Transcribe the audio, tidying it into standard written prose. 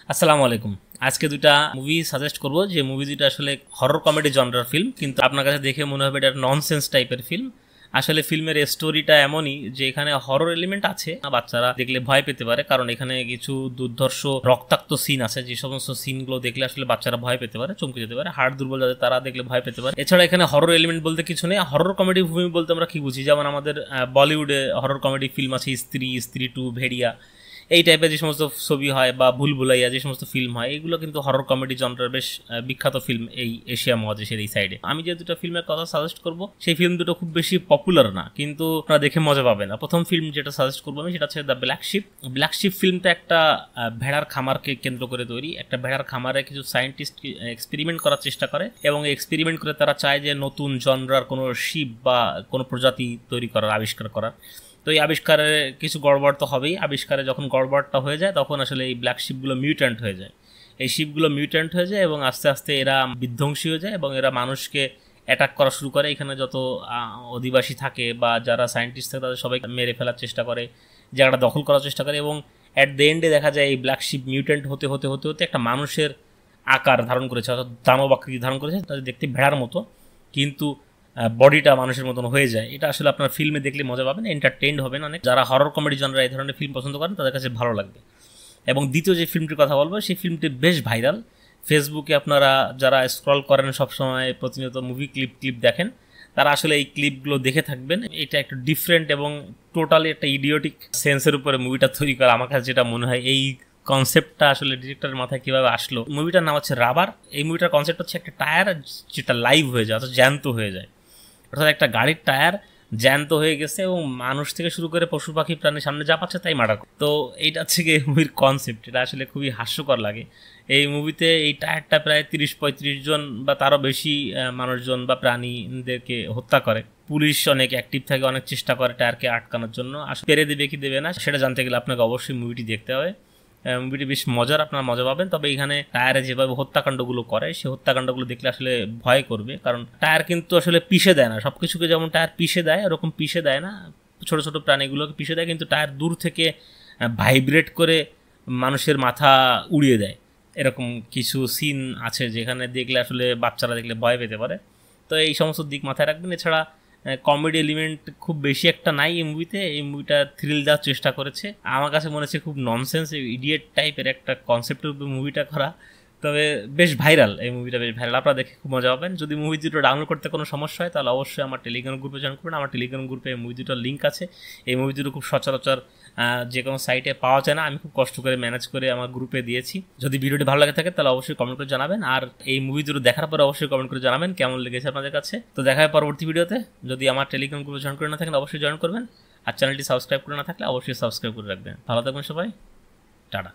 আসসালামু আলাইকুম। আজকে দুটা মুভি সাজেস্ট করব, যে মুভি দুটো আসলে হরর কমেডি জনরার ফিল্ম, কিন্তু আপনার কাছে দেখে মনে হবে এটা ননসেন্স টাইপের ফিল্ম। আসলে ফিল্মের স্টোরিটা এমনই যে এখানে হরর এলিমেন্ট আছে, বাচ্চারা দেখলে ভয় পেতে পারে, কারণ এখানে কিছু দুর্ধর্ষ রক্তাক্ত সিন আছে, যে সমস্ত সিনগুলো দেখলে আসলে বাচ্চারা ভয় পেতে পারে, চমকে যেতে পারে, হার্ট দুর্বল যাদের তারা দেখলে ভয় পেতে পারে। এছাড়া এখানে হরর এলিমেন্ট বলতে কিছু নেই। হরর কমেডি মুভি বলতে আমরা কি বুঝি, যেমন আমাদের বলিউডে হরর কমেডি ফিল্ম আছে স্ত্রী, স্ত্রী টু, ভেড়িয়া, এই টাইপের যে সমস্ত ছবি হয়, বা ভুলভুলাইয়া যে সমস্ত ফিল্ম হয়, এগুলো কিন্তু হরর কমেডি জনরার বেশ বিখ্যাত ফিল্ম এই এশিয়া মহাদেশের এই সাইডে। আমি যে দুটো ফিল্মের কথা সাজেস্ট করব, সেই ফিল্ম দুটো খুব বেশি পপুলার না, কিন্তু আপনারা দেখে মজা পাবেন না। প্রথম ফিল্ম যেটা সাজেস্ট করবো আমি, সেটা হচ্ছে the black sheep. Black sheep ফিল্মটা একটা ভেড়ার খামারকে কেন্দ্র করে তৈরি। একটা ভেড়ার খামারে কিছু সায়েন্টিস্ট এক্সপেরিমেন্ট করার চেষ্টা করে, এবং এক্সপেরিমেন্ট করে তারা চায় যে নতুন জনরার কোনো শিপ বা কোনো প্রজাতি তৈরি করার, আবিষ্কার করার। তো এই আবিষ্কারে কিছু গড়বড় তো হবেই। আবিষ্কারে যখন গড়বড়টা হয়ে যায়, তখন আসলে এই ব্ল্যাক শিপগুলো মিউট্যান্ট হয়ে যায়। এই শিপগুলো মিউট্যান্ট হয়ে যায় এবং আস্তে আস্তে এরা বিধ্বংসী হয়ে যায়, এবং এরা মানুষকে অ্যাটাক করা শুরু করে। এখানে যত অধিবাসী থাকে বা যারা সায়েন্টিস্ট থাকে, তাদের সবাই মেরে ফেলার চেষ্টা করে, জায়গাটা দখল করার চেষ্টা করে, এবং অ্যাট দ্য এন্ডে দেখা যায় এই ব্ল্যাক শিপ মিউট্যান্ট হতে হতে হতে হতে একটা মানুষের আকার ধারণ করেছে, অর্থাৎ দানব আকৃতি ধারণ করেছে। তাদের দেখতে ভেড়ার মতো, কিন্তু বডিটা মানুষের মতন হয়ে যায়। এটা আসলে আপনার ফিল্মে দেখলে মজা পাবেন, এন্টারটেইনড হবেন অনেক। যারা হরর কমেডি জনরা এই ধরনের ফিল্ম পছন্দ করেন, তাদের কাছে ভালো লাগবে। এবং দ্বিতীয় যে ফিল্মটির কথা বলবো, সেই ফিল্মটি বেশ ভাইরাল। ফেসবুকে আপনারা যারা স্ক্রল করেন সবসময়, প্রতিনিয়ত মুভি ক্লিপ দেখেন, তারা আসলে এই ক্লিপগুলো দেখে থাকবেন। এটা একটু ডিফারেন্ট এবং টোটালি একটা ইডিওটিক সেন্সের উপরে মুভিটা তৈরি করা। আমার কাছে যেটা মনে হয়, এই কনসেপ্টটা আসলে ডিরেক্টরের মাথায় কীভাবে আসলো। মুভিটার নাম হচ্ছে রাবার। এই মুভিটার কনসেপ্ট হচ্ছে একটা টায়ার যেটা লাইভ হয়ে যায়, অর্থাৎ জ্যান্ত হয়ে যায়। অর্থাৎ একটা গাড়ির টায়ার জ্যান্ত হয়ে গেছে, এবং মানুষ থেকে শুরু করে পশু পাখি প্রাণীর সামনে যা পাচ্ছে তাই মার্ডার করে। তো এইটা হচ্ছে কি মুভির কনসেপ্ট। এটা আসলে খুবই হাস্যকর লাগে। এই মুভিতে এই টায়ারটা প্রায় 30-35 জন বা তারও বেশি মানুষজন বা প্রাণীদেরকে হত্যা করে। পুলিশ অনেক অ্যাক্টিভ থাকে, অনেক চেষ্টা করে টায়ারকে আটকানোর জন্য। আসলে পেরে দেবে কি দেবে না, সেটা জানতে গেলে আপনাকে অবশ্যই মুভিটি দেখতে হবে। মুভিটি বেশ মজার, আপনারা মজা পাবেন। তবে এখানে টায়ারে যেভাবে হত্যাকাণ্ডগুলো করে, সেই হত্যাকাণ্ডগুলো দেখলে আসলে ভয় করবে, কারণ টায়ার কিন্তু আসলে পিষে দেয় না সবকিছুকে। যেমন টায়ার পিষে দেয়, ওরকম পিষে দেয় না, ছোট ছোট প্রাণীগুলোকে পিষে দেয়, কিন্তু টায়ার দূর থেকে ভাইব্রেট করে মানুষের মাথা উড়িয়ে দেয়। এরকম কিছু সিন আছে যেখানে দেখলে আসলে বাচ্চারা দেখলে ভয় পেতে পারে। তো এই সমস্ত দিক মাথায় রাখবেন। এছাড়া কমেডি এলিমেন্ট খুব বেশি একটা নাই এই মুভিতে। এই মুভিটা থ্রিল দেওয়ার চেষ্টা করেছে। আমার কাছে মনে হচ্ছে খুব ননসেন্স, ইডিয়েট টাইপের একটা কনসেপ্টের উপর মুভিটা করা। তবে বেশ ভাইরাল, এই মুভিটা বেশ ভাইরাল। আপনারা দেখে খুব মজা পাবেন। যদি মুভি দুটো ডাউনলোড করতে কোনো সমস্যা হয়, তাহলে অবশ্যই আমার টেলিগ্রাম গ্রুপে জয়েন করবেন। আমার টেলিগ্রাম গ্রুপে এই মুভি দুটোর লিঙ্ক আছে। এই মুভি দুটো খুব সচরাচর যে কোনো সাইটে পাওয়া যায় না। আমি খুব কষ্ট করে ম্যানেজ করে আমার গ্রুপে দিয়েছি। যদি ভিডিওটি ভালো লাগে থাকে, তাহলে অবশ্যই কমেন্ট করে জানাবেন। আর এই মুভি দুটো দেখার পরে অবশ্যই কমেন্ট করে জানাবেন কেমন লেগেছে আপনাদের কাছে। তো দেখা হয় পরবর্তী ভিডিওতে। যদি আমার টেলিগ্রাম গ্রুপে জয়েন করে না থাকেন, অবশ্যই জয়েন করবেন। আর চ্যানেলটি সাবস্ক্রাইব করে না থাকলে অবশ্যই সাবস্ক্রাইব করে রাখবেন। ভালো থাকবেন সবাই, টাটা।